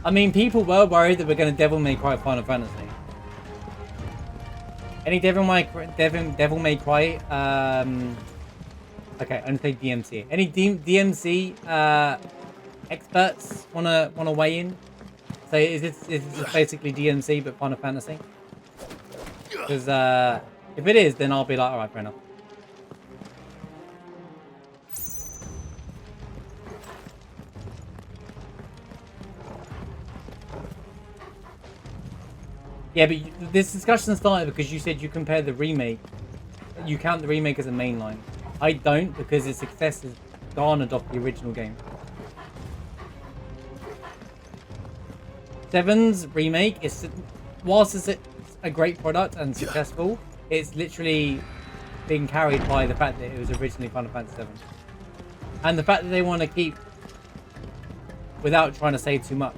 I mean, people were worried that we're going to Devil May Cry Final Fantasy. Any Devil May Cry, okay, only say DMC. Any DMC experts wanna weigh in? Say, is this just basically DMC but Final Fantasy? Because if it is, then I'll be like, all right, fair enough. Yeah, but this discussion started because you said you compare the remake. You count the remake as a mainline. I don't, because its success is garnered off the original game. Seven's remake is, whilst it's a great product and successful, it's literally being carried by the fact that it was originally Final Fantasy 7, and the fact that they want to keep, without trying to say too much.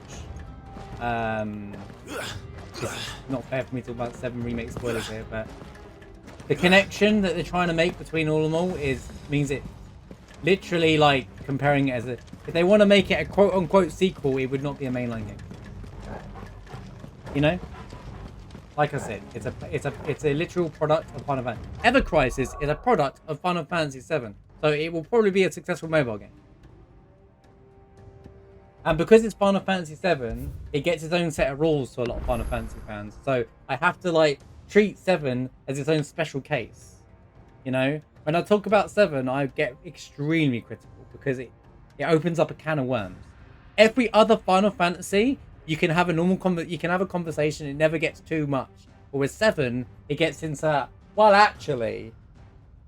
It's not fair for me to talk about 7 remake spoilers here, but the connection that they're trying to make between all of them all means it literally, like, comparing it as a, if they want to make it a quote unquote sequel, it would not be a mainline game. You know, like I said, it's a literal product of Final Fantasy. Ever Crisis is a product of Final Fantasy 7, so it will probably be a successful mobile game. And because it's Final Fantasy 7, it gets its own set of rules to a lot of Final Fantasy fans. So I have to, like, treat 7 as its own special case. You know, when I talk about 7, I get extremely critical because it opens up a can of worms. Every other Final Fantasy, you can have a conversation. It never gets too much. But with 7, it gets into, well, actually,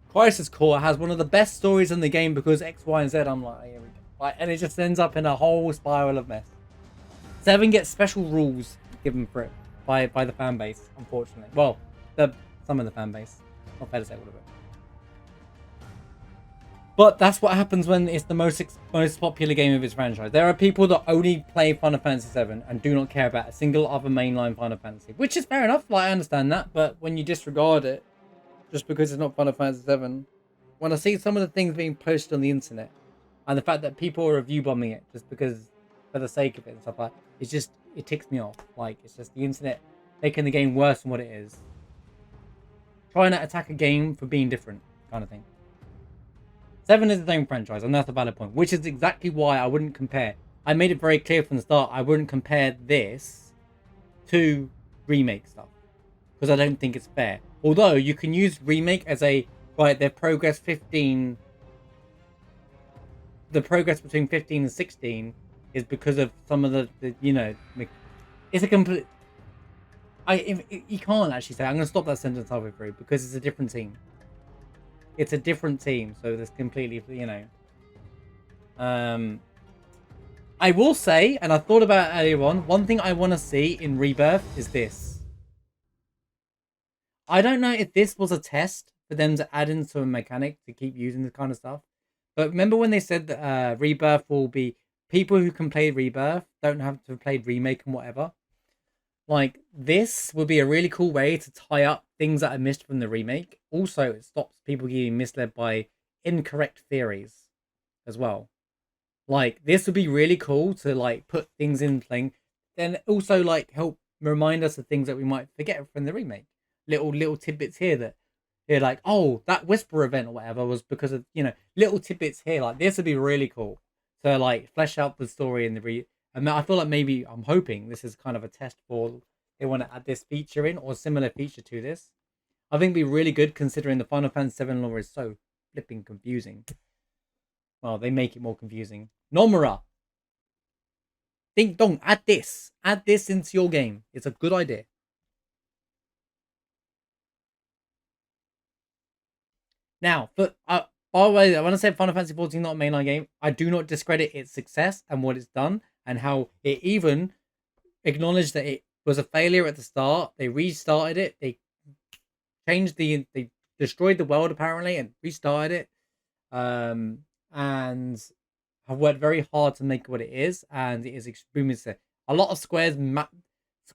Crisis Core has one of the best stories in the game because X, Y, and Z. I'm like, here we go. Like, and it just ends up in a whole spiral of mess. 7 gets special rules given for it by the fan base, unfortunately. Well, some of the fan base. Not fair to say all of it. But that's what happens when it's the most popular game of its franchise. There are people that only play Final Fantasy 7 and do not care about a single other mainline Final Fantasy, which is fair enough. Like, I understand that, but when you disregard it just because it's not Final Fantasy 7, when I see some of the things being posted on the internet and the fact that people are review bombing it just because for the sake of it and stuff like that, it ticks me off. Like, it's just the internet making the game worse than what it is, trying to attack a game for being different, kind of thing. 7 is its own franchise, and that's a valid point, which is exactly why I wouldn't compare. I made it very clear from the start, I wouldn't compare this to remake stuff, because I don't think it's fair. Although, you can use remake as a, right, their progress 15, the progress between 15 and 16 is because of some of the you know, it's a complete, you can't actually say, I'm going to stop that sentence halfway through, because it's a different team. It's a different team, so there's completely, you know. I will say, and I thought about it earlier on, one thing I want to see in Rebirth is this. I don't know if this was a test for them to add into a mechanic to keep using this kind of stuff. But remember when they said that Rebirth will be, people who can play Rebirth don't have to play Remake and whatever. Like, this would be a really cool way to tie up things that I missed from the remake. Also, it stops people getting misled by incorrect theories as well. Like, this would be really cool to, like, put things in playing. Then also, like, help remind us of things that we might forget from the remake. Little tidbits here that they're like, oh, that Whisper event or whatever was because of, you know, little tidbits here. Like, this would be really cool to, like, flesh out the story in the and I feel like maybe, I'm hoping this is kind of a test for, they want to add this feature in or a similar feature to this. I think it'd be really good considering the Final Fantasy 7 lore is so flipping confusing. Well, they make it more confusing. Nomura, ding dong, add this. Add this into your game. It's a good idea. Now, but by the way, when I say Final Fantasy 14 not a mainline game, I do not discredit its success and what it's done and how it even acknowledged that it was a failure at the start. They restarted it. They they destroyed the world apparently and restarted it. And have worked very hard to make what it is, and it is extremely sick. A lot of Square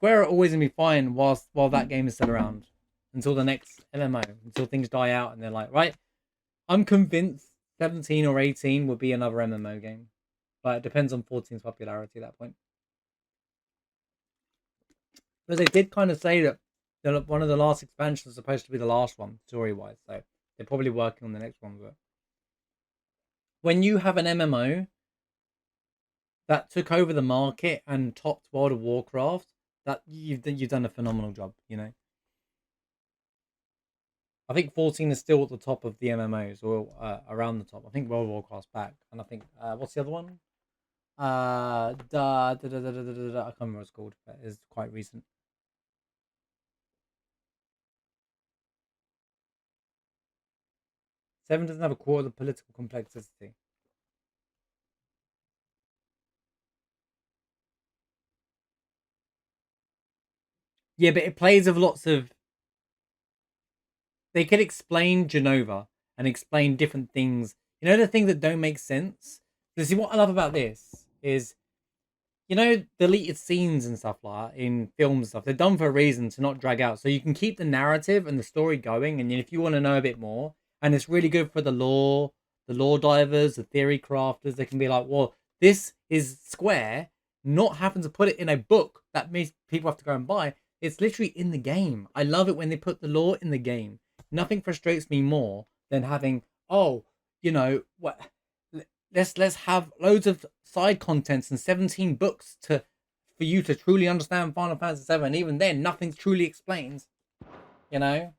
are always gonna be fine while that game is still around until the next MMO, until things die out, and they're like, right, I'm convinced 17 or 18 will be another MMO game, but it depends on 14's popularity at that point. But they did kind of say that one of the last expansions is supposed to be the last one, story wise. So they're probably working on the next one. But when you have an MMO that took over the market and topped World of Warcraft, that you've done a phenomenal job. You know, I think 14 is still at the top of the MMOs, or around the top. I think World of Warcraft's back, and I think what's the other one? I can't remember what it's called, but it's quite recent. 7 doesn't have a quarter of the political complexity. Yeah, but it plays with lots of. They could explain Genova and explain different things. You know, the things that don't make sense. See, what I love about this is, you know, deleted scenes and stuff like that in films and stuff. They're done for a reason to not drag out, so you can keep the narrative and the story going. And if you want to know a bit more, and it's really good for the lore divers, the theory crafters. They can be like, well, this is Square not having to put it in a book that means people have to go and buy. It's literally in the game. I love it when they put the lore in the game. Nothing frustrates me more than having, oh, you know what, let's have loads of side contents and 17 books to for you to truly understand Final Fantasy 7. Even then, nothing truly explains. You know,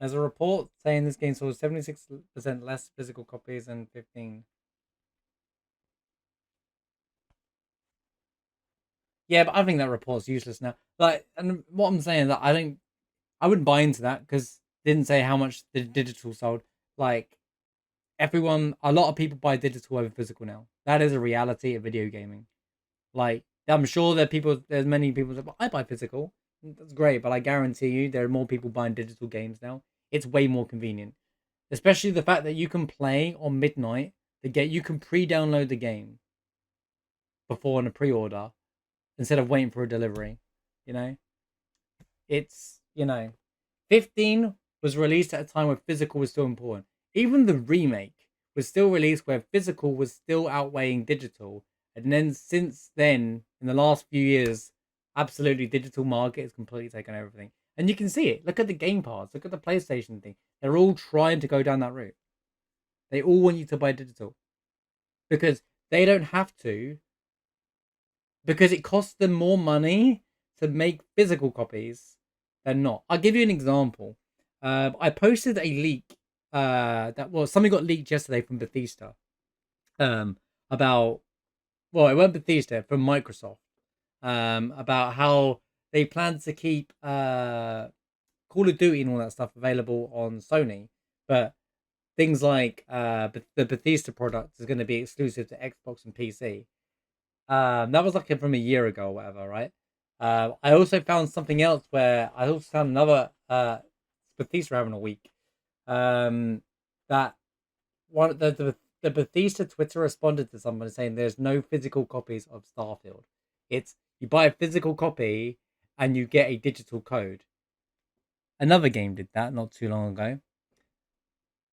there's a report saying this game sold 76% less physical copies than 15. Yeah, but I think that report's useless now. Like, and what I'm saying is that I wouldn't buy into that because didn't say how much the digital sold. Like, everyone, a lot of people buy digital over physical now. That is a reality of video gaming. Like, I'm sure there's many people that I buy physical. That's great, but I guarantee you there are more people buying digital games now. It's way more convenient, especially the fact that you can play on midnight. You can pre-download the game before in a pre-order instead of waiting for a delivery. You know, it's 15 was released at a time where physical was still important. Even the remake was still released where physical was still outweighing digital. And then since then, in the last few years, absolutely digital market has completely taken everything. And you can see it. Look at the Game Pass. Look at the PlayStation thing. They're all trying to go down that route. They all want you to buy digital because they don't have to, because it costs them more money to make physical copies than not. I'll give you an example. I posted a leak something got leaked yesterday from Bethesda. About, well, it wasn't Bethesda, from Microsoft. About how they plan to keep Call of Duty and all that stuff available on Sony, but things like the Bethesda product is going to be exclusive to Xbox and PC. That was like from a year ago or whatever, right? I also found something else where I also found another Bethesda having a week. That one the Bethesda Twitter responded to someone saying there's no physical copies of Starfield. It's you buy a physical copy and you get a digital code. Another game did that not too long ago,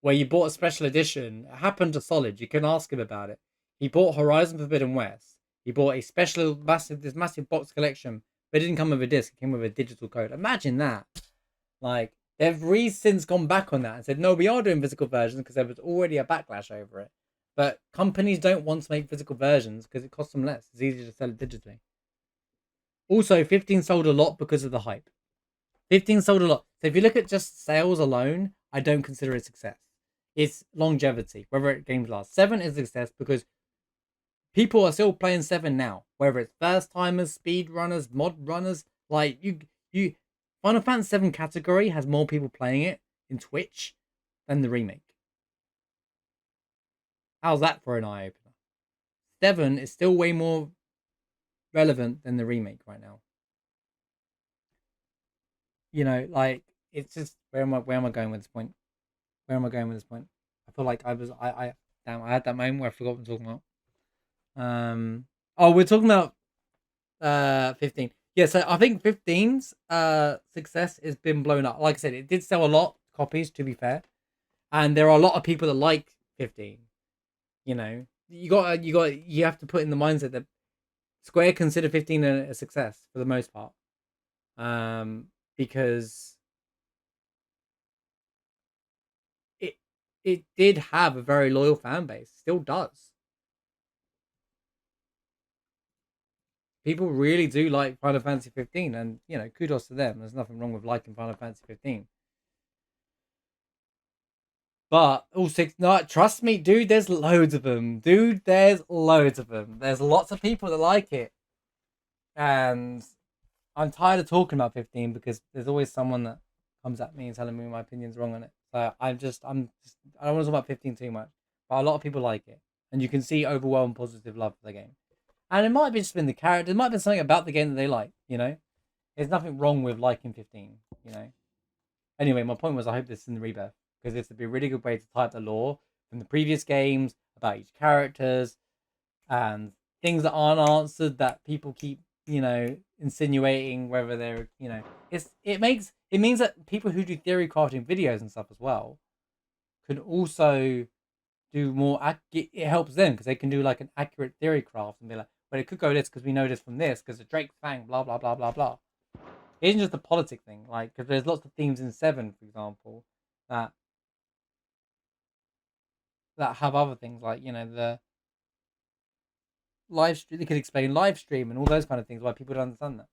where you bought a special edition. It happened to Solid. You can ask him about it. He bought Horizon Forbidden West. He bought a special massive box collection, but it didn't come with a disc. It came with a digital code. Imagine that. Like, they've since gone back on that and said, no, we are doing physical versions because there was already a backlash over it. But companies don't want to make physical versions because it costs them less. It's easier to sell it digitally. Also, 15 sold a lot because of the hype. 15 sold a lot. So if you look at just sales alone, I don't consider it a success. It's longevity, whether games last. 7 is a success because people are still playing 7 now. Whether it's first timers, speed runners, mod runners, like you Final Fantasy 7 category has more people playing it in Twitch than the remake. How's that for an eye opener? 7 is still way more relevant than the remake right now. You know, like, it's just, where am I going with this point? Where am I going with this point? I feel like I had that moment where I forgot what I'm talking about. Oh, we're talking about 15. Yeah, so I think 15's success has been blown up. Like I said, it did sell a lot of copies, to be fair, and there are a lot of people that like 15. You know, you have to put in the mindset that Square consider 15 a success for the most part, because it it did have a very loyal fan base, still does. People really do like Final Fantasy 15, and kudos to them. There's nothing wrong with liking Final Fantasy 15. But also, no, trust me, dude. There's loads of them, dude. There's loads of them. There's lots of people that like it, and I'm tired of talking about 15 because there's always someone that comes at me and telling me my opinion's wrong on it. So I don't want to talk about 15 too much, but a lot of people like it, and you can see overwhelming positive love for the game. And it might have just been the character. It might have been something about the game that they like. There's nothing wrong with liking 15. Anyway, my point was I hope this is in the rebirth, because this would be a really good way to tie up the lore from the previous games about each characters and things that aren't answered that people keep insinuating whether they're it means that people who do theory crafting videos and stuff as well can also do more it helps them because they can do like an accurate theory craft and be like, well, it could go this because we know this from this because the Drake's Fang blah blah blah blah blah. It isn't just a politic thing, like, because there's lots of themes in 7, for example, that have other things like the live stream. They could explain live stream and all those kind of things why people don't understand that.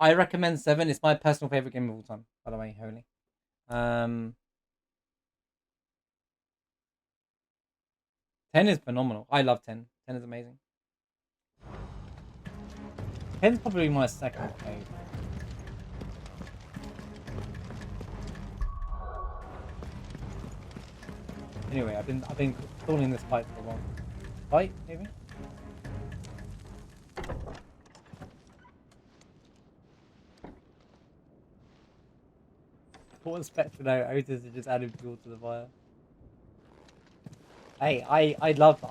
I recommend 7. It's my personal favorite game of all time, by the way, Holy. 10 is phenomenal. I love 10. 10 is amazing. 10 is probably my second favorite. Anyway, I've been stalling this fight for a while. Fight, maybe? What Spectre now? Otis has just added fuel to the fire. Hey, I love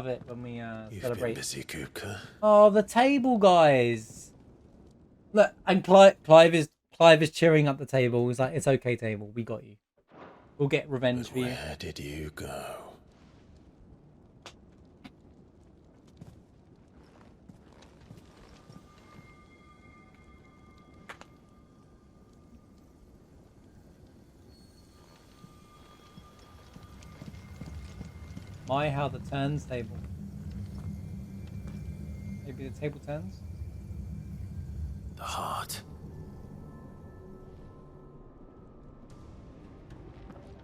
it when we celebrate. Been busy, Kupka. Oh, the table, guys! Look, and Clive is cheering up the table. He's like, "It's okay, table. We got you. We'll get revenge for you." Where did you go? How the turns table. Maybe the table turns? The heart.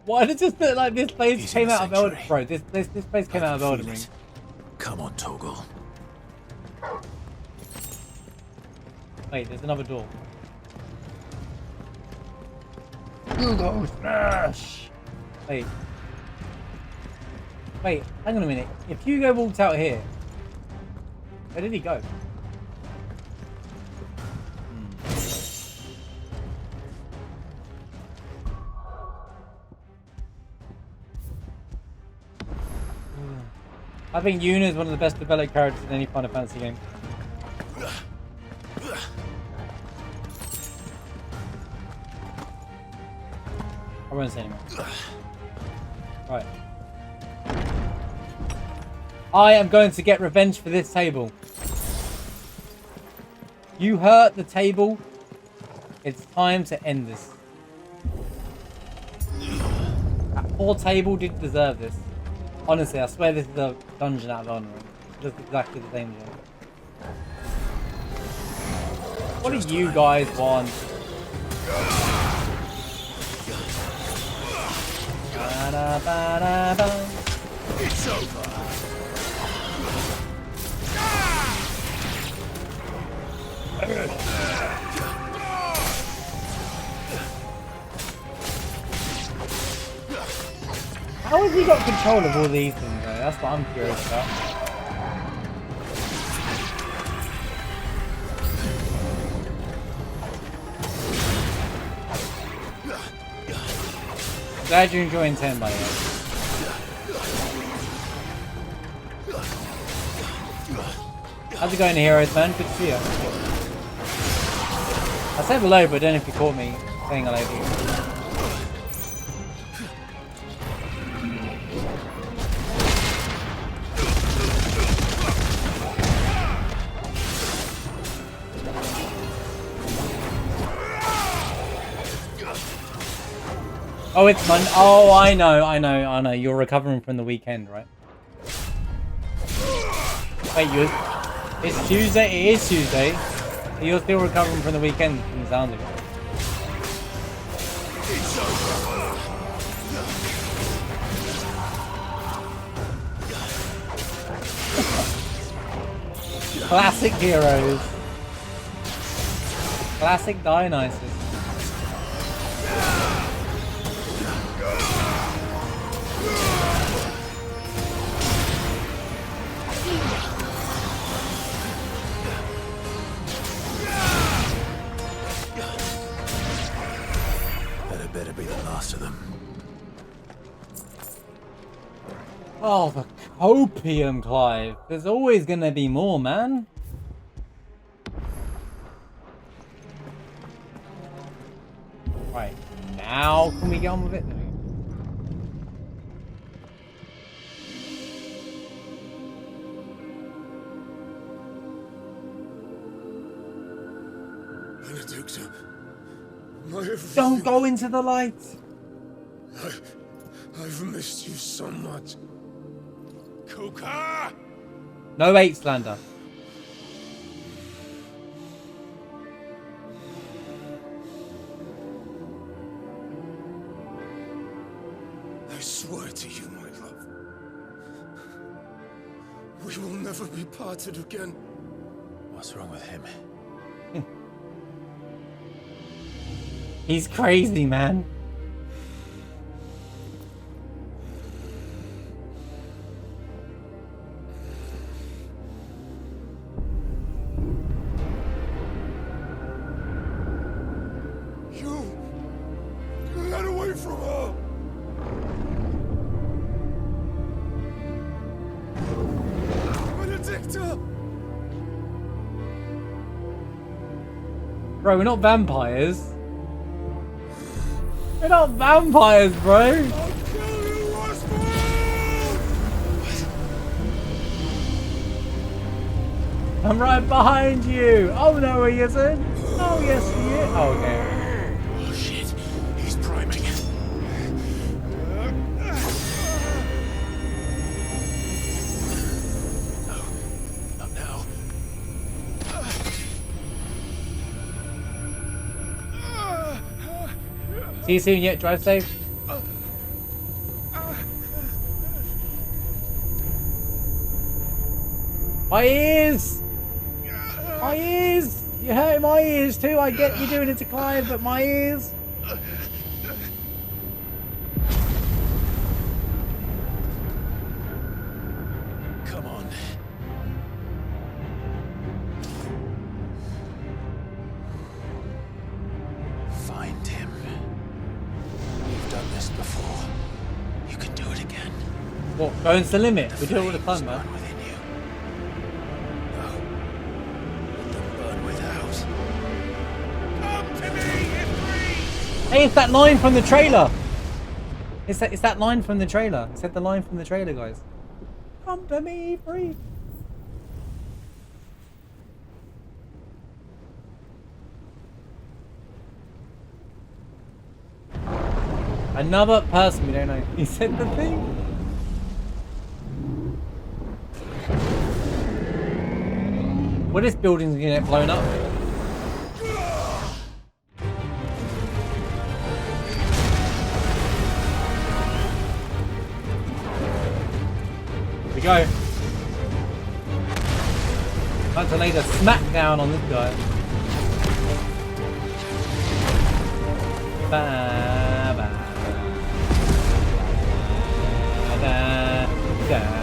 Why did it just look like this place He's came in the out of Elden sanctuary. Bro, this place came out of Elden Ring. Come on, Toggle. Wait, there's another door. You go smash! Wait, hang on a minute. If Hugo walked out here, where did he go? I think Yuna is one of the best developed characters in any Final Fantasy game. I won't say anymore. Right. I am going to get revenge for this table. You hurt the table. It's time to end this. That poor table didn't deserve this. Honestly, I swear this is a dungeon out of Elden Ring. Just exactly the same one. What do you guys want? It's over. How has he got control of all these things though? That's what I'm curious about. Glad you're enjoying 10 by the way. How's it going, Heroes, man? Good to see you. I said hello, but I don't know if you caught me saying hello to you. Oh, it's Monday. Oh, I know. You're recovering from the weekend, right? Wait, it's Tuesday? It is Tuesday. So you're still recovering from the weekend from the sound of it. It's over. Classic heroes. Classic Dionysus. That better be the last of them. Oh, the copium, Clive. There's always gonna be more, man. Right, now can we get on with it? Benedicta, my everything. Don't go into the light. I've missed you so much. Kuka! No hate slander. I swear to you, my love, we will never be parted again. What's wrong with him? He's crazy, man. You got away from her. Benedicta! Bro, we're not vampires. We're not vampires, bro. I'll kill you, Roswell! I'm right behind you. Oh, no, he isn't. Oh, yes, he is. Oh, okay. Oh shit, he's priming. No, not now. See you soon, yet. Drive safe. My ears! My ears! You hurt my ears too. I get you doing it to Clive, but my ears. Come on. Find him. You've done this before. You can do it again. What? Going to the limit? We do it all the Flames time, man. burn within you. No. Let them burn without. Come to me, Ifrit! Hey, it's that line from the trailer. It's that line from the trailer. It said the line from the trailer, guys. Come to me, free. Another person we don't know. He said the thing. Well, this building's gonna get blown up. Here we go. About to lay the smack down on this guy. Ba, ba, ba, da, da.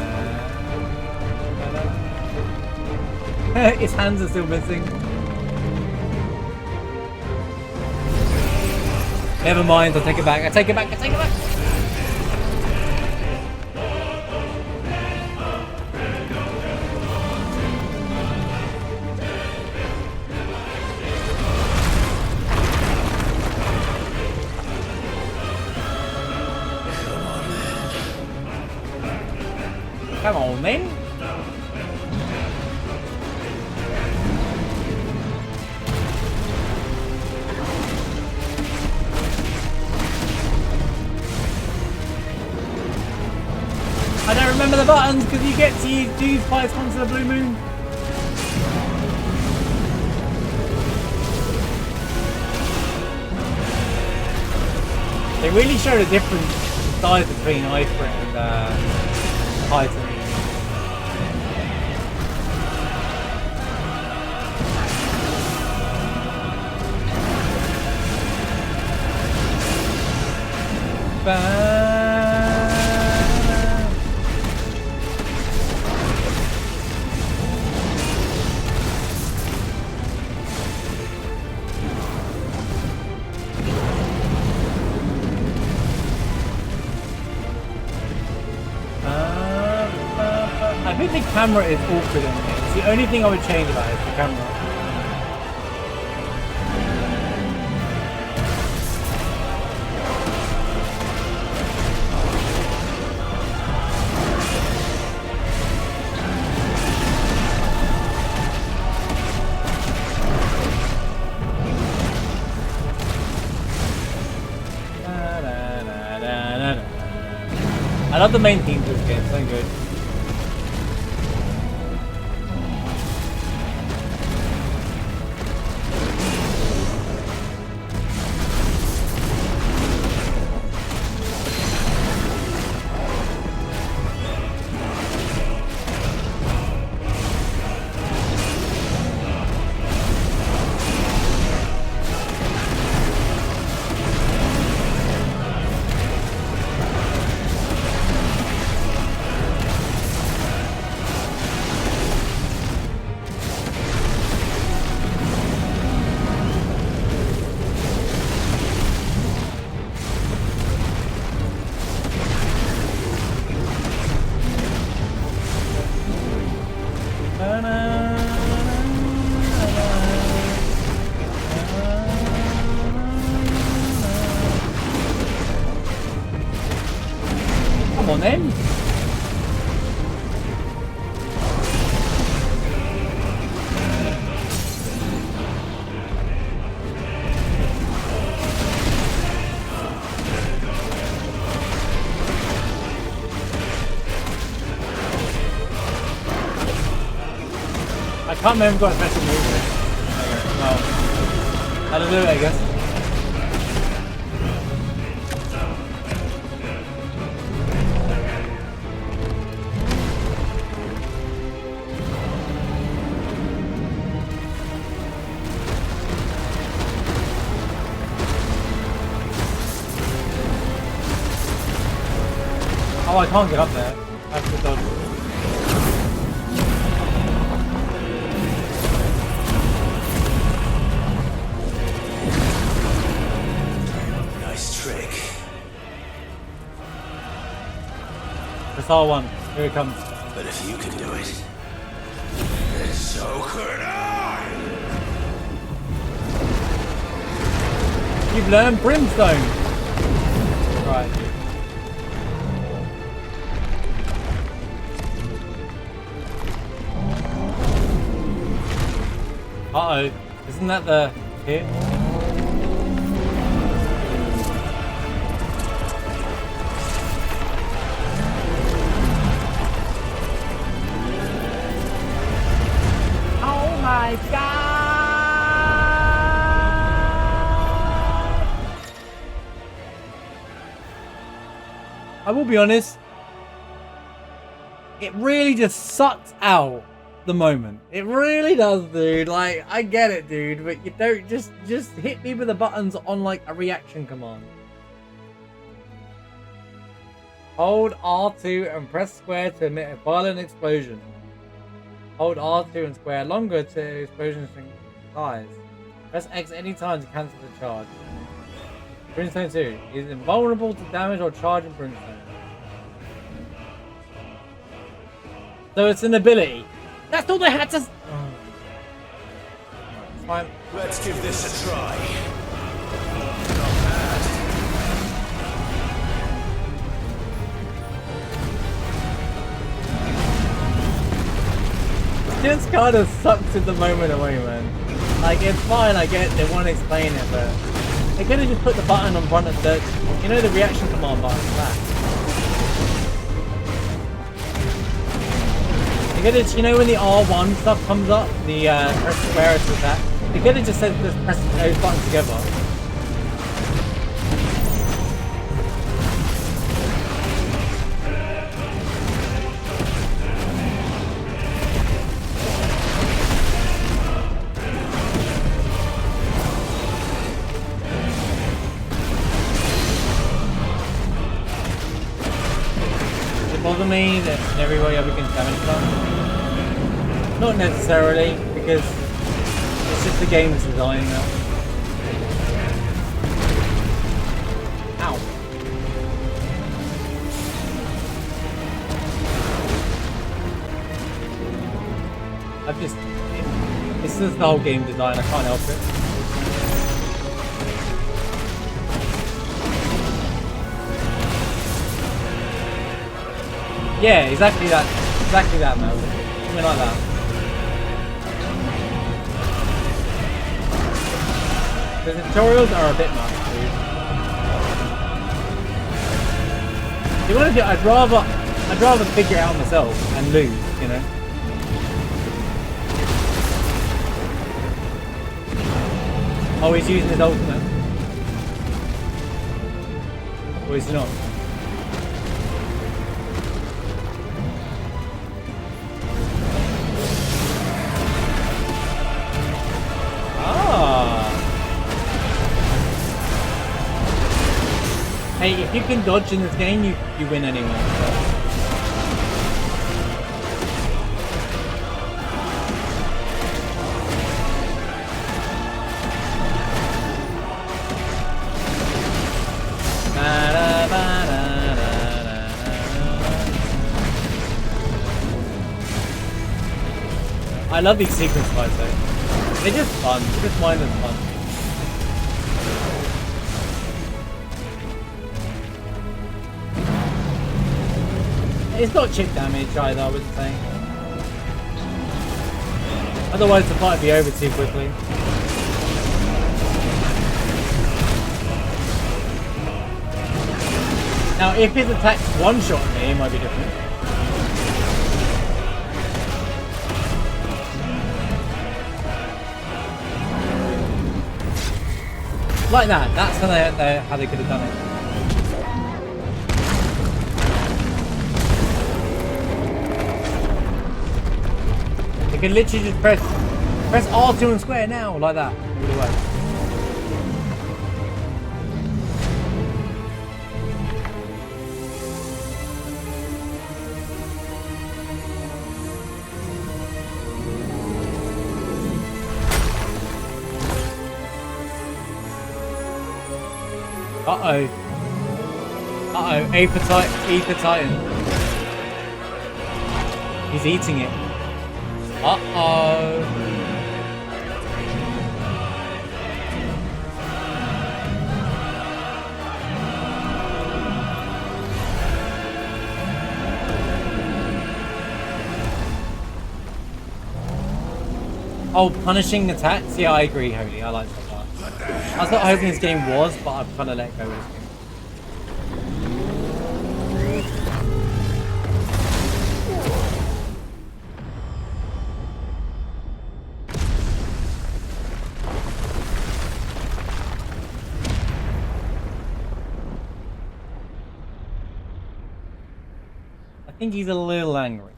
His hands are still missing. Never mind, I'll take it back. I take it back. Come on, then. I don't remember the buttons because you get to do fights onto the blue moon. They really showed a difference size between Ifrit and Titan. I think the camera is awkward on it. It's the only thing I would change about it is the camera. I love the main theme to this game, it's so good. Come on then. I can't remember what special move is. Well, how to do it, I guess. Oh, I can't get up there. I have to dodge. Nice trick. It's R1. Here it comes. But if you can do it, then so could I! You've learned Brimstone. Right. Uh-oh. Isn't that the hit? Oh my god! I will be honest. It really just sucks out the moment. It really does, dude. Like, I get it, dude, but you don't just hit me with the buttons on like a reaction command. Hold R2 and press square to emit a violent explosion. Hold R2 and square longer to explosion size. Press X any time to cancel the charge. Brimstone 2 is invulnerable to damage or charge in Brimstone. So it's an ability. That's all they had to. Oh. It's fine. Let's give this a try. Just kind of sucks at the moment away, man. Like, it's fine, I get it, they want to explain it, but they could have just put the button on front of search. You know, the reaction command button, that. You could have, you know, when the R1 stuff comes up, the press square to attack. You could have just said just press those buttons together. Bother me that everywhere ever gets damage done? Not necessarily, because it's just the game's design now. Ow. I've just... It's just the whole game design, I can't help it. Yeah, exactly that, Mel. Something like that. The tutorials are a bit much, dude. You want to do? I'd rather figure it out myself and lose, you know. Oh, he's using his ultimate. Or is he not? Hey, if you can dodge in this game, you win anyway. So. I love these sequence fights though. They're just fun. They're just mindless fun. It's not chip damage either, I would say. Otherwise the fight would be over too quickly. Now if his attacks one-shot me, it might be different. Like that, that's how they could have done it. You can literally just press R2 and square now, like that. It really works. Uh-oh. Uh-oh. A for Titan. He's eating it. Uh-oh. Oh, punishing attacks? Yeah, I agree, Holy. I like that. I was not hoping this game was, but I've kind of let go of this game. I think he's a little angry.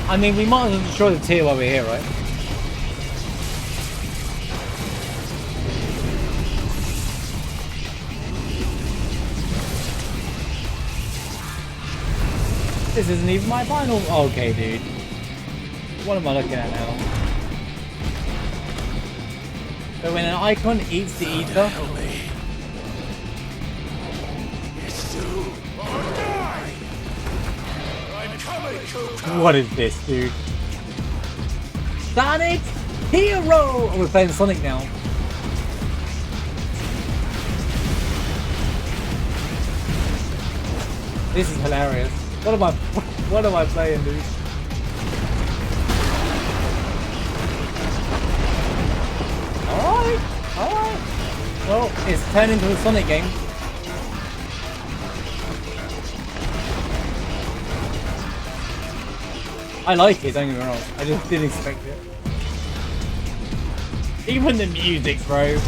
I mean, we might as well destroy the tier while we're here, right? This isn't even my final. Okay, dude. What am I looking at now? So when an icon eats the ether. What is this, dude? Sonic Hero! Oh, we're playing Sonic now. This is hilarious. What am I playing, dude? Alright, alright. Well, it's turned into a Sonic game. I like it, don't get me wrong. I just didn't expect it. Even the music, bro.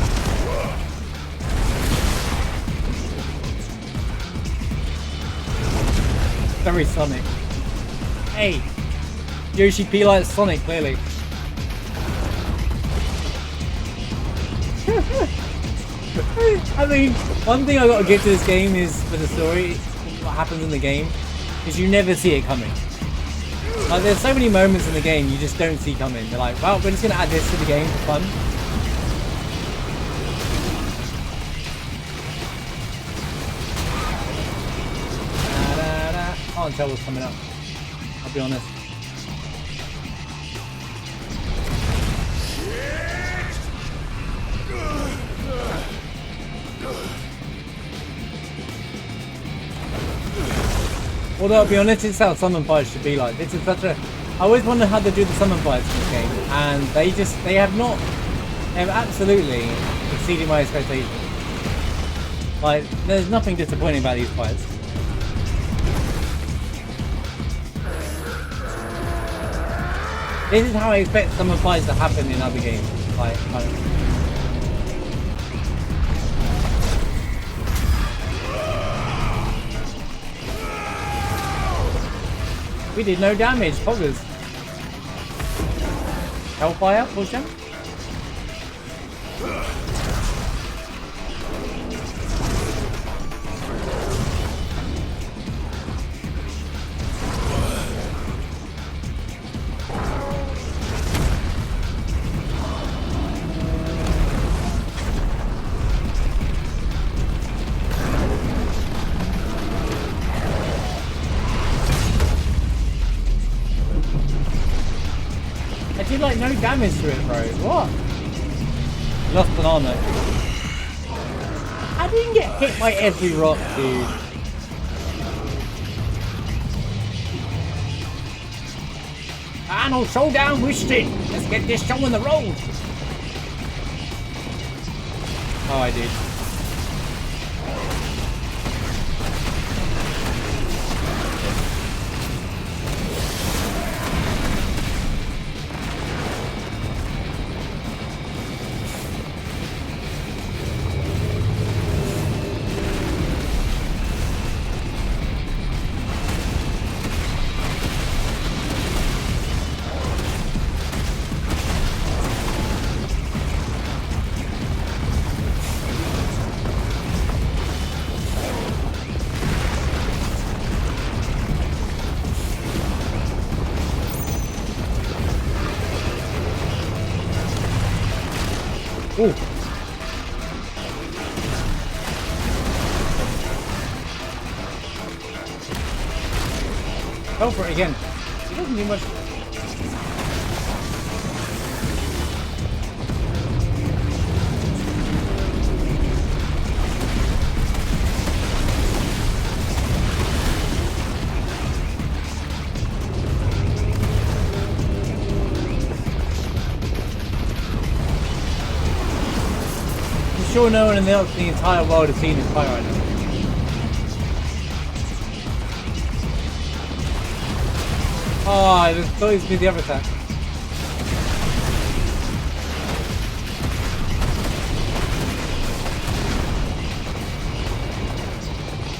Very Sonic. Hey, Yoshi P likes Sonic, clearly. I mean, one thing I gotta give to this game is, for the story, what happens in the game, is you never see it coming. Like, there's so many moments in the game you just don't see coming. They're like, well, we're just gonna add this to the game for fun. I can't tell what's coming up, I'll be honest. Although, I'll be honest, it's how summon fights should be like. This is such a... I always wonder how they do the summon fights in this game, and they have absolutely exceeded my expectations. Like, there's nothing disappointing about these fights. This is how I expect summon fights to happen in other games. Like, we did no damage, poggers. Hellfire, push him. I did like no damage to it, bro. What? Lost an armor. I didn't get hit by every rock, dude. Final showdown with Sting. Let's get this show on the road. Oh, I did. Ooh. Go for it again. It doesn't do much. Sure no one in the entire world has seen this fight right now. Oh, I thought he was doing the other attack.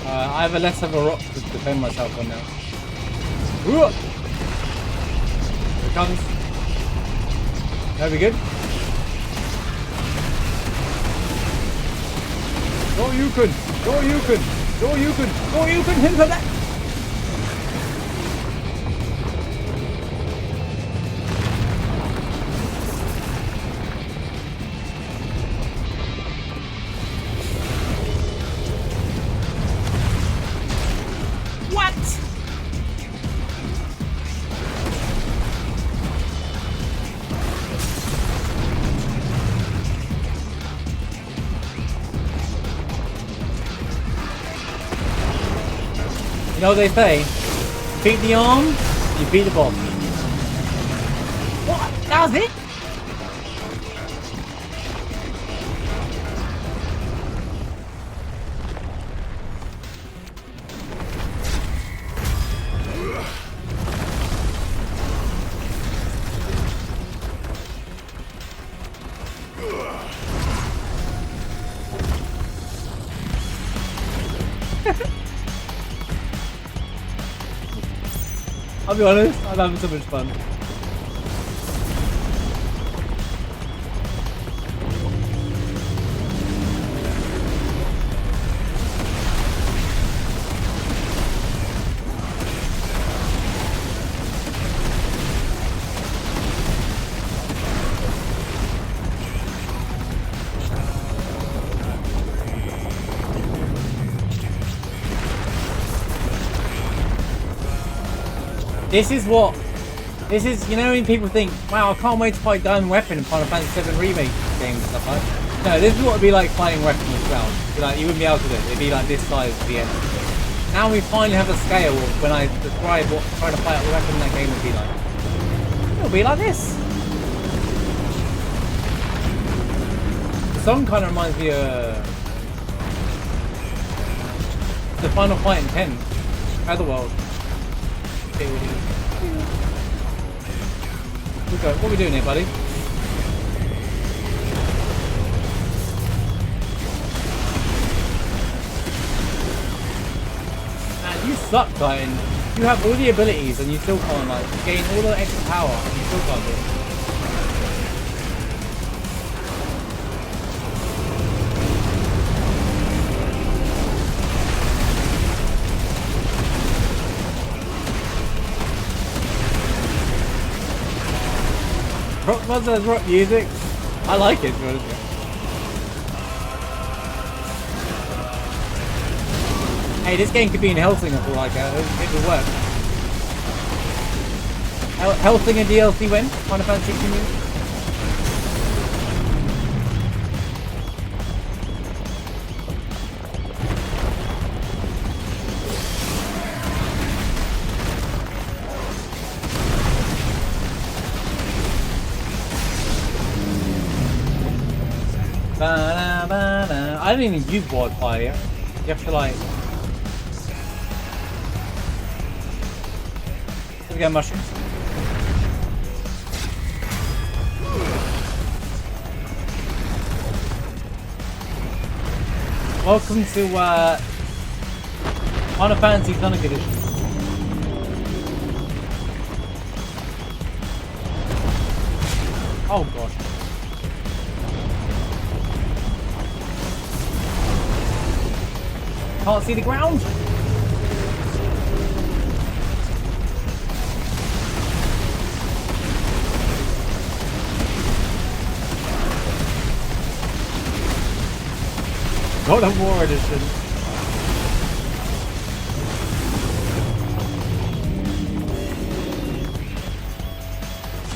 I have a less of a rock to defend myself on now. Ooh! Here it comes. Are we good? Go you can! Go you can! Go you can! Go you can! Hit for that! What? You know what they say? Beat the arm, you beat the boss. What? That was it? I'll be honest, I'm having so much fun. This is, you know, when people think, wow, I can't wait to fight Diamond Weapon in Final Fantasy VII Remake games and stuff like that. No, this is what it'd be like fighting Weapon as well. Like, you wouldn't be able to do it. It'd be like this size at the end. Now we finally have a scale of when I describe what trying to fight a weapon in that game would be like. It'll be like this. The song kind of reminds me of the final fight in 10, Otherworld. What are we doing here, buddy? Man, you suck, Titan. You have all the abilities and you still can't, like, gain all the extra power and you still can't do it. Rock Monsters, rock music. I like it, to be honest with you. Hey, this game could be in Hellsinger for like it would work. Hellsinger DLC when? Final Fantasy 16 years? I don't even use wildfire yet. You have to like... Here we go, mushrooms. Welcome to Final Fantasy Sonic Edition. Oh gosh. Can't see the ground. God of War edition.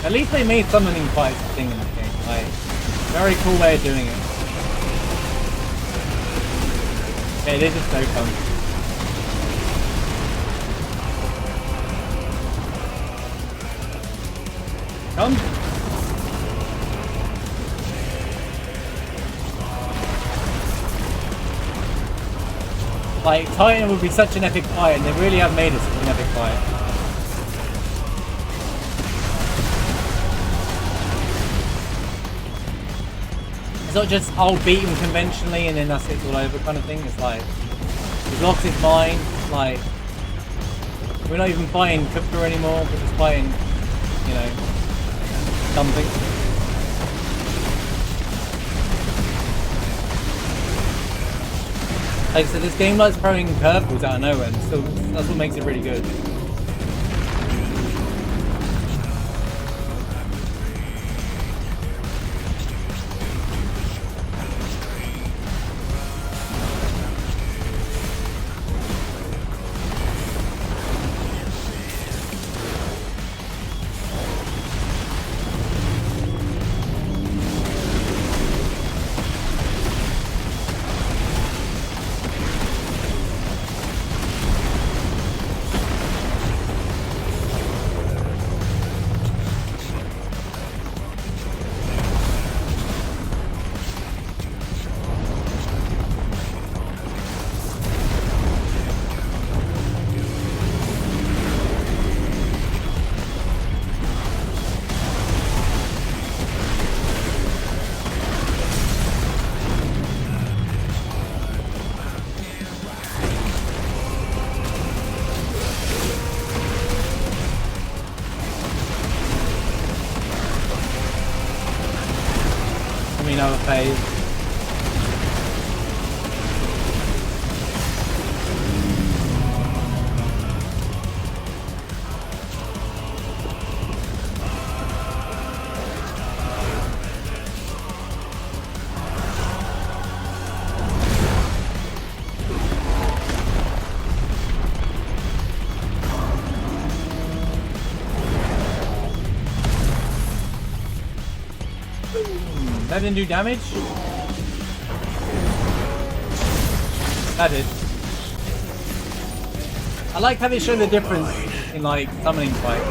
At least they made summoning fights a thing in the game. Like, very cool way of doing it. Yeah, this is so fun. Come. Like, Titan would be such an epic fight, and they really have made it such an epic fight. It's not just, I'll beat him conventionally and then that's it, all over kind of thing. It's like, he's lost his mind. Like, we're not even fighting Kupka anymore, we're just fighting, you know, something. Like I said, this game likes throwing curveballs out of nowhere, and still, that's what makes it really good. another phase. That didn't do damage? That did. I like how they show the difference in like summoning fights,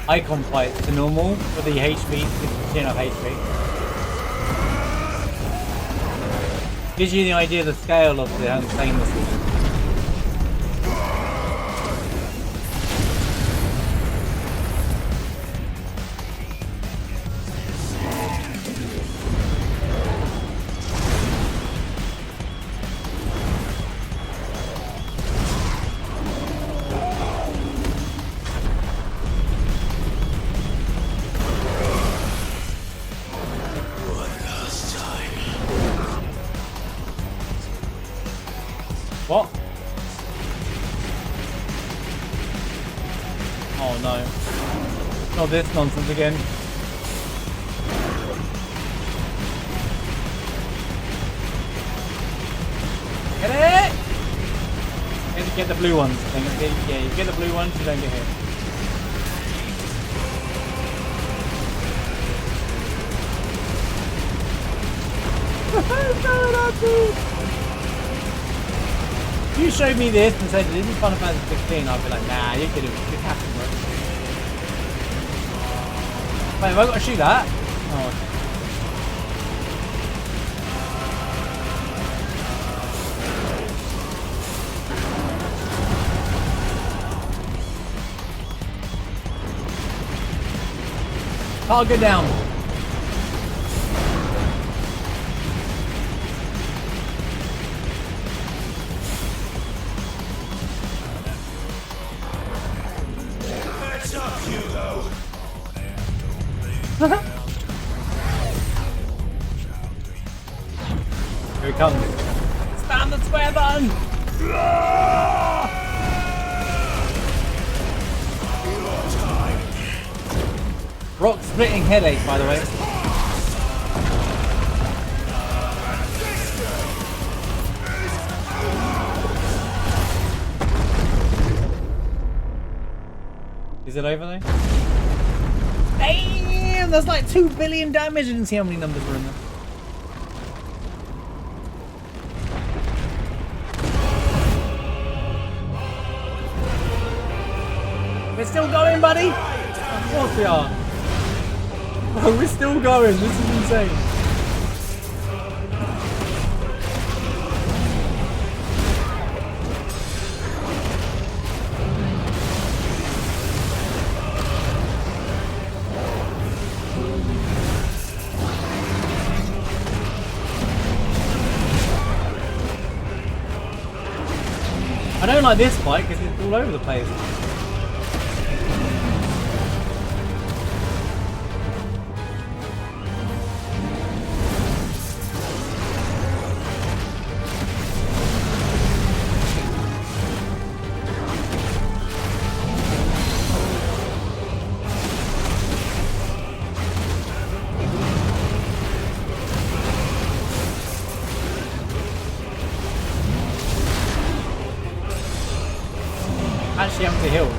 icon fights to normal with the HP, 15 of HP. Gives you the idea of the scale of how insane this is. What? Oh no. Not this nonsense again. Get it! Get the blue ones. Yeah, you get the blue ones, you don't get hit. If you showed me this and said this is Final Fantasy 16, I'd be like, nah, you're kidding. You're capping, bro. Wait, have I got to shoot that? Oh, okay. I'll go down. Here he comes. Spam the square button! Rock splitting headache, by the way. Is it over there? Damn! That's like 2 billion damage. I didn't see how many numbers were in there. We're still going, buddy? Of course we are. Oh, we're still going. This is insane. I don't like this fight because it's all over the place. Actually having to heal.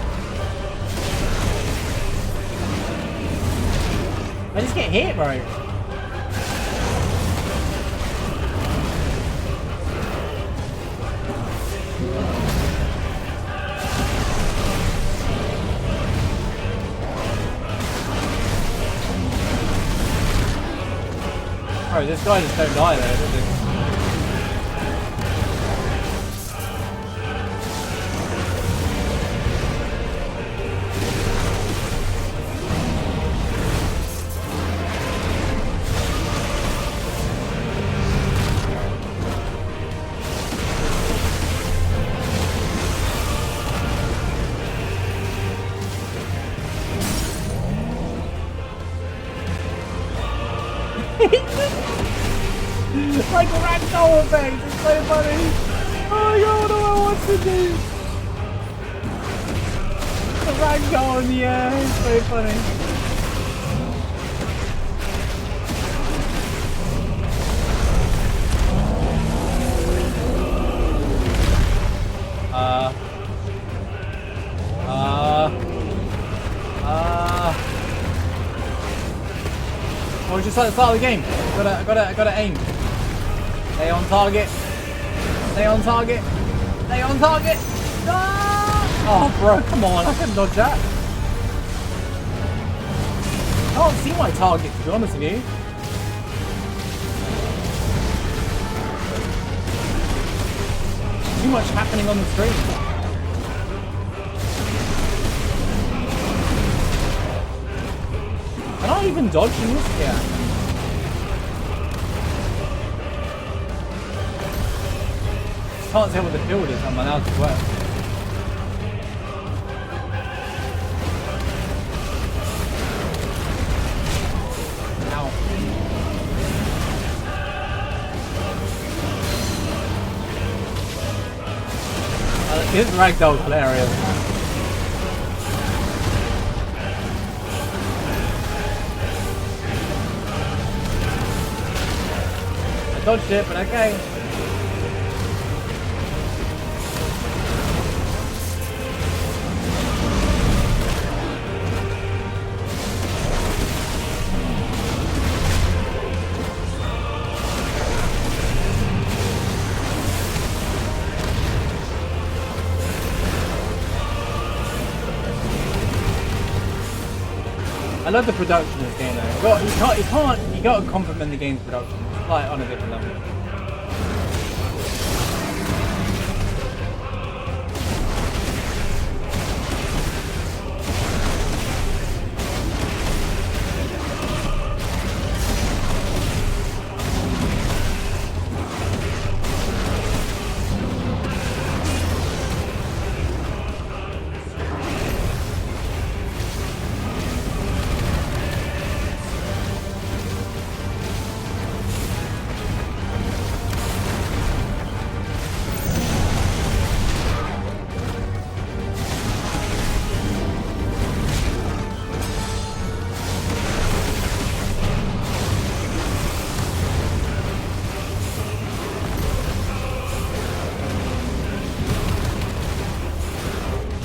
I just get hit, bro. Bro, this guy just don't die there, does he? Like a ragdoll effect. It's so funny. Oh my god, what do I want to do? The ragdoll in the air. It's so funny. Oh, just like the start of the game. I gotta aim. Stay on target. Stay on target. Stay on target. Ah! Oh, bro, come on. I can dodge that. I can't see my target, to be honest with you. Too much happening on the screen. Can I even dodge in this? Yeah. Can't tell what the build is on my now to work. Ow. This ragdoll's hilarious. I dodged it, but okay. I love the production of this game though. You gotta compliment the game's production. It's like on a different level.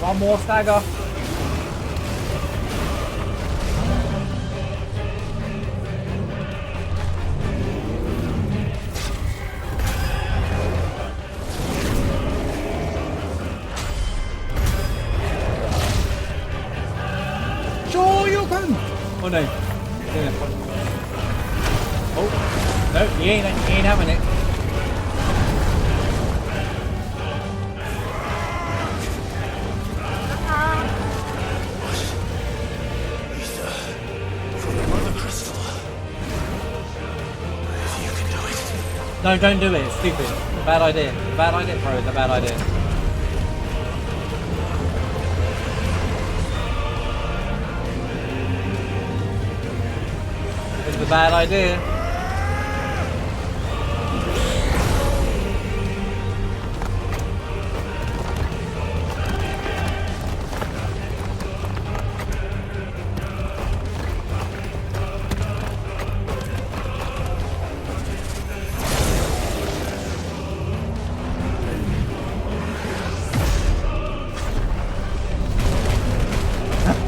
One more stagger. Sure you can. Oh no. Oh no, he ain't having it. No, don't do it. It's stupid. It's a bad idea. It's a bad idea, bro. It's a bad idea. It's a bad idea.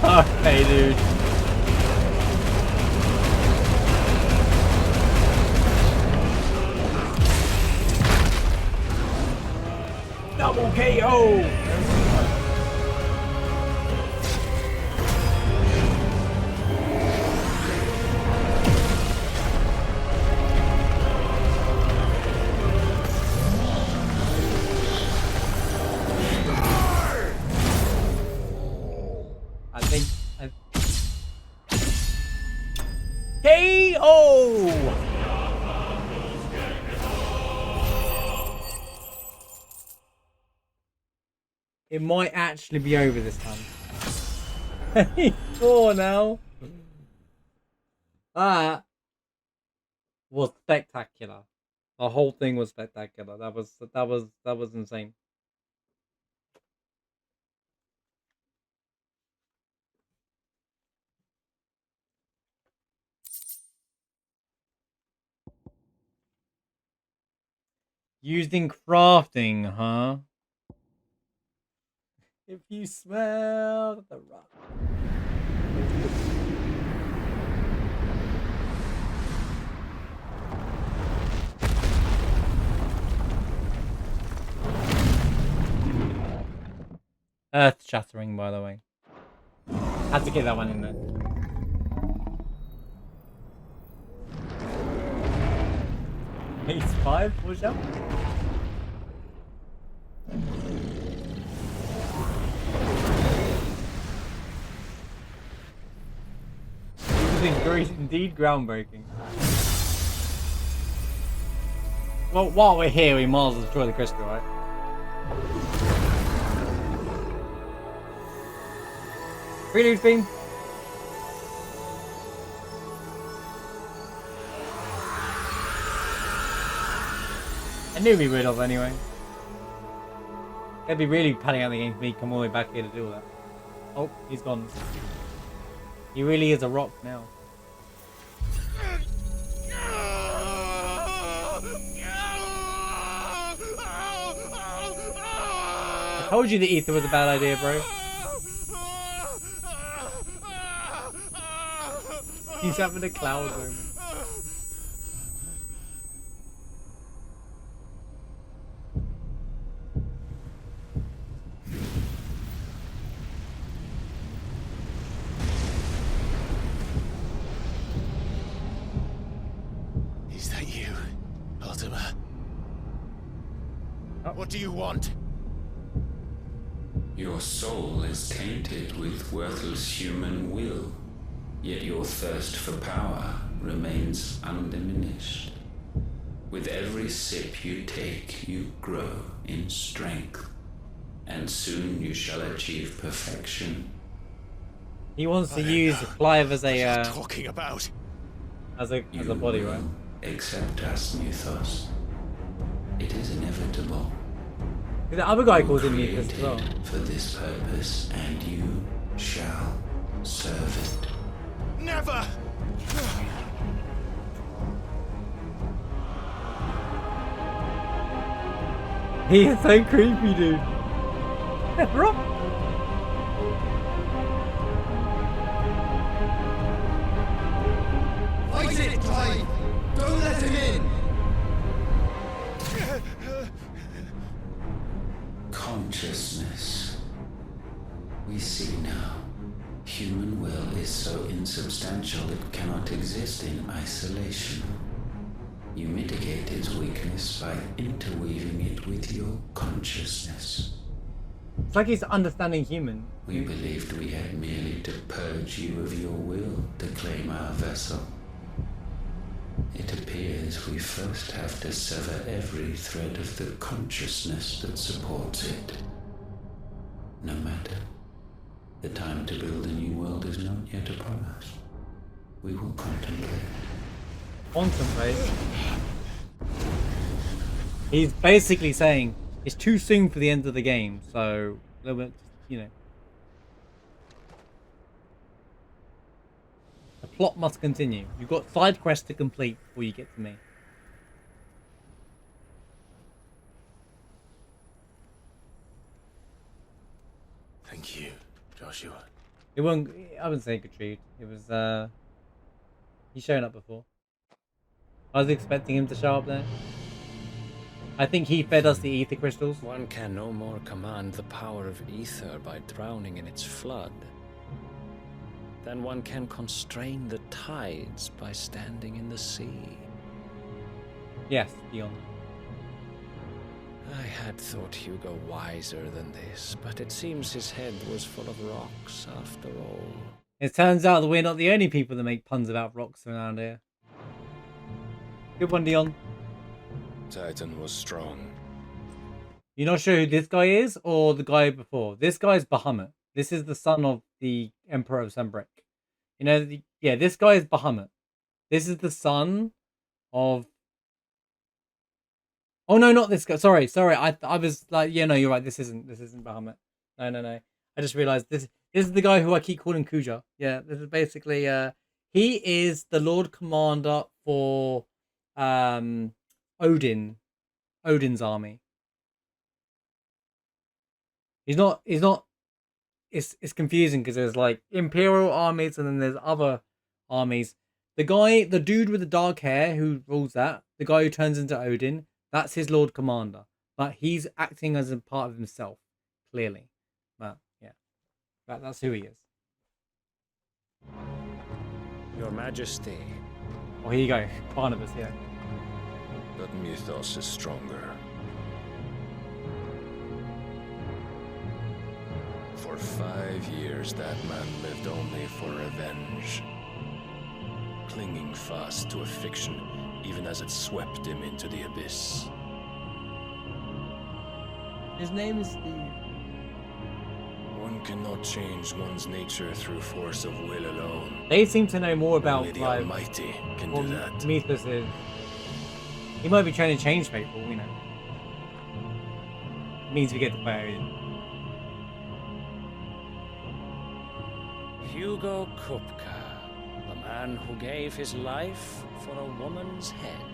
Okay, dude. Double KO! KO! It might actually be over this time. 4 now. That was spectacular. The whole thing was spectacular. That was insane. Used in crafting, huh? If you smell the rock. Earth shattering, by the way. Had to get that one in there. He's 5 push up. Indeed groundbreaking. Well, while we're here, we might as well destroy the crystal, right? Prelude theme. I knew we would have anyway. They'd be really padding out the game for me to come all the way back here to do all that. Oh, he's gone. He really is a rock now. I told you the ether was a bad idea, bro. He's having a cloud moment. Is that you, Ultima? What do you want? Your soul is tainted with worthless human will, yet your thirst for power remains undiminished. With every sip you take, you grow in strength, and soon you shall achieve perfection. He wants to use Clive as a talking about? as a body, right? Accept us, Mythos. It is inevitable. The other guy calls him Mythos as well. For this purpose, and you shall serve it. Never! He is so creepy, dude. Bro. Fight it, Clive! Don't let him in! Consciousness. We see now. Human will is so insubstantial it cannot exist in isolation. You mitigate its weakness by interweaving it with your consciousness. It's like he's understanding human. We believed we had merely to purge you of your will to claim our vessel. It appears we first have to sever every thread of the consciousness that supports it. No matter. The time to build a new world is not yet upon us. We will contemplate. Contemplate? He's basically saying it's too soon for the end of the game, so a little bit, you know. The plot must continue. You've got side quests to complete before you get to me. Thank you, Joshua. It won't. I wouldn't say good treat. It was. He's shown up before. I was expecting him to show up there. I think he fed us the ether crystals. One can no more command the power of ether by drowning in its flood than one can constrain the tides by standing in the sea. Yes, Dion. I had thought Hugo wiser than this, but it seems his head was full of rocks after all. It turns out that we're not the only people that make puns about rocks around here. Good one, Dion. Titan was strong. You're not sure who this guy is or the guy before. This guy's Bahamut. This is the son of the Emperor of Sanbreque. You know, yeah, this guy is Bahamut. This is the son of Oh no, not this guy. Sorry. I was like, yeah, no, you're right. This isn't Bahamut. No. I just realized this is the guy who I keep calling Kuja. Yeah, this is basically he is the Lord Commander for um Odin's army. He's not it's confusing because there's like imperial armies and then there's other armies. The dude with the dark hair who rules that, the guy who turns into Odin, that's his Lord Commander. But he's acting as a part of himself, clearly. But yeah, that's who he is. Your Majesty. Oh, here you go, Barnabas. Yeah. That mythos is stronger. For 5 years, that man lived only for revenge. Clinging fast to a fiction, even as it swept him into the abyss. His name is Steve. One cannot change one's nature through force of will alone. They seem to know more about Only the like Almighty can what do that. Mythos is. He might be trying to change people, you know. It means we get to play Odin. Hugo Kupka, the man who gave his life for a woman's head.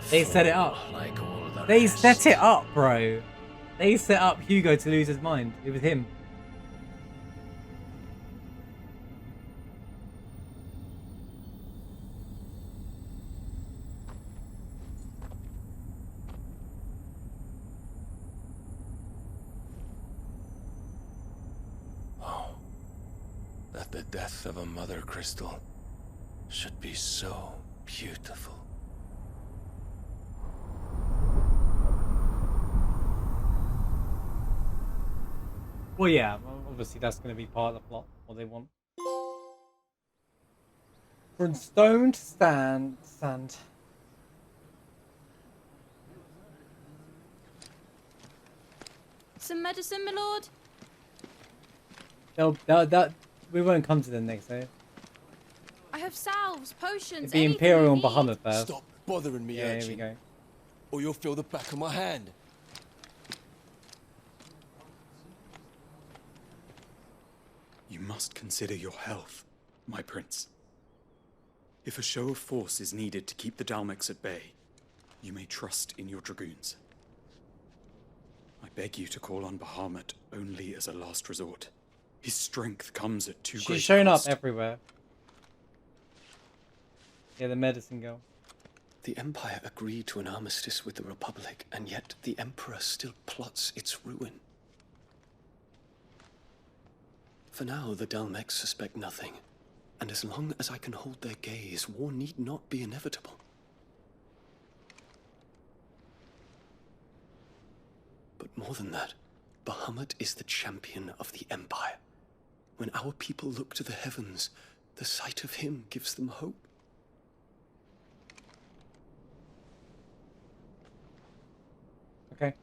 They set it up. Like all the They rest. set it up, bro. They set up Hugo to lose his mind. It was him. Oh, that the death of a mother crystal should be so beautiful. Well, yeah, obviously that's going to be part of the plot, what they want. From stone to sand. Some medicine, my lord? We won't come to them next, eh? I have salves, potions, It'd be anything Imperial you and need. Bahamut first. Stop bothering me, Yeah, here we urchin, go. or you'll feel the back of my hand. You must consider your health, my prince. If a show of force is needed to keep the Dalmex at bay, you may trust in your dragoons. I beg you to call on Bahamut only as a last resort. His strength comes at too great She's shown up cost. everywhere. Yeah, the medicine girl. The Empire agreed to an armistice with the Republic, and yet the Emperor still plots its ruin. For now, the Dalmex suspect nothing, and as long as I can hold their gaze, war need not be inevitable. But more than that, Bahamut is the champion of the Empire. When our people look to the heavens, the sight of him gives them hope. Okay.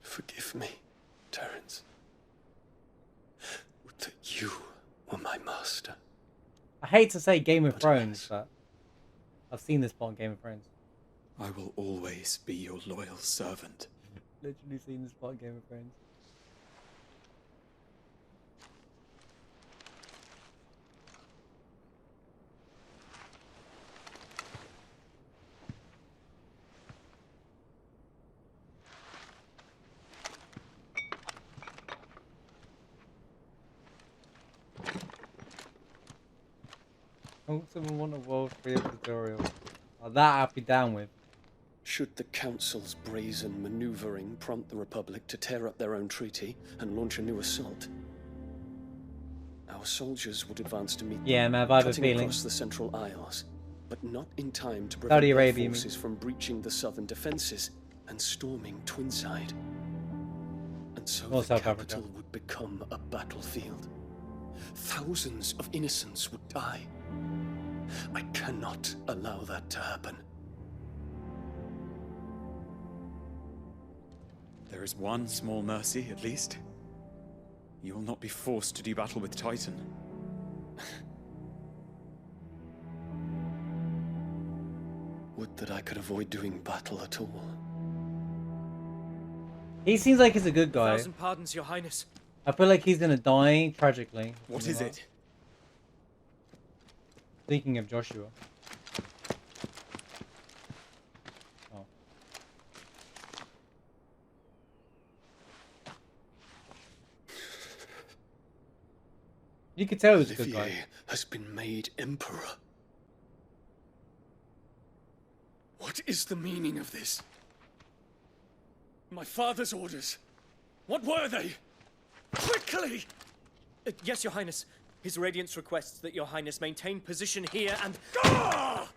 Forgive me, Terence. Would that you were my master. I hate to say Game of But Thrones, alas. but I've seen this part in Game of Thrones. I will always be your loyal servant. Literally seen this part in Game of Thrones. Don't someone want a World 3 tutorial? Oh, that I'd be down with. Should the Council's brazen maneuvering prompt the Republic to tear up their own treaty and launch a new assault, our soldiers would advance to meet them, Yeah, man, I have a cutting feeling. across the Central Isles, but not in time to Saudi prevent their Arabia, you mean? forces from breaching the southern defenses and storming Twinside. And so Or the South capital Africa. would become a battlefield. Thousands of innocents would die. I cannot allow that to happen. There is one small mercy, at least. You will not be forced to do battle with Titan. Would that I could avoid doing battle at all. He seems like he's a good guy. 1,000 pardons, Your Highness. I feel like he's gonna die tragically. What is it? Speaking of Joshua. Oh. You could tell he was a good guy. Olivier has been made emperor. What is the meaning of this? My father's orders. What were they? Quickly! Yes, Your Highness. His Radiance requests that Your Highness maintain position here and... Ah!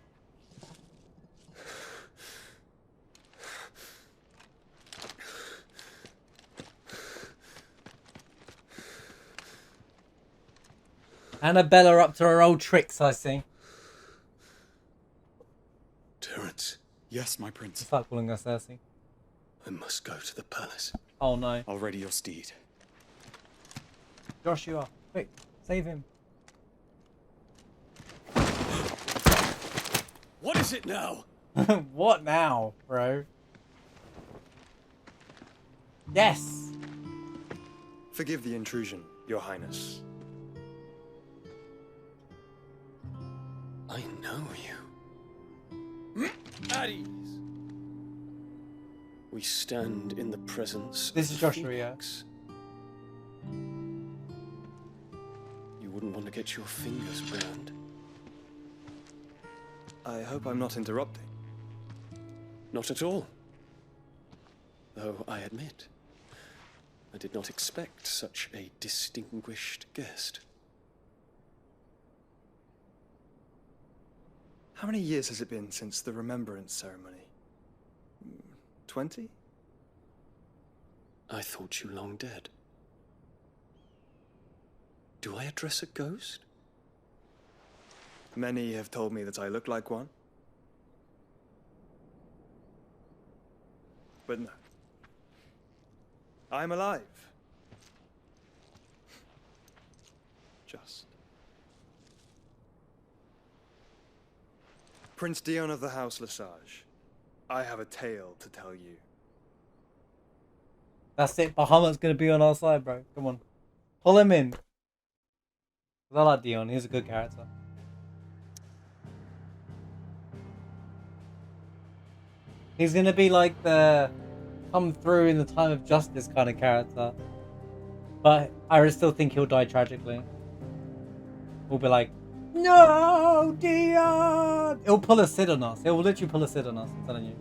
Annabella up to her old tricks, I see. Terence, Yes, my prince. Start calling her Cersei. I must go to the palace. Oh no. I'll ready your steed. Joshua, quick, save him. What is it now? What now, bro? Yes! Forgive the intrusion, Your Highness. I know you. At ease. We stand in the presence This of is the Joshua, yeah. Phoenix. You wouldn't want to get your fingers burned. I hope I'm not interrupting. Not at all. Though I admit, I did not expect such a distinguished guest. How many years has it been since the Remembrance ceremony? 20? I thought you long dead. Do I address a ghost? Many have told me that I look like one. But no. I'm alive. Just. Prince Dion of the House Lesage, I have a tale to tell you. That's it. Bahamut's gonna be on our side, bro. Come on. Pull him in. 'Cause I like Dion. He's a good character. He's gonna be like the come through in the time of justice kind of character. But I still think he'll die tragically. We'll be like, no, Dion! He'll pull a Sid on us. He'll literally pull a Sid on us, I'm telling you.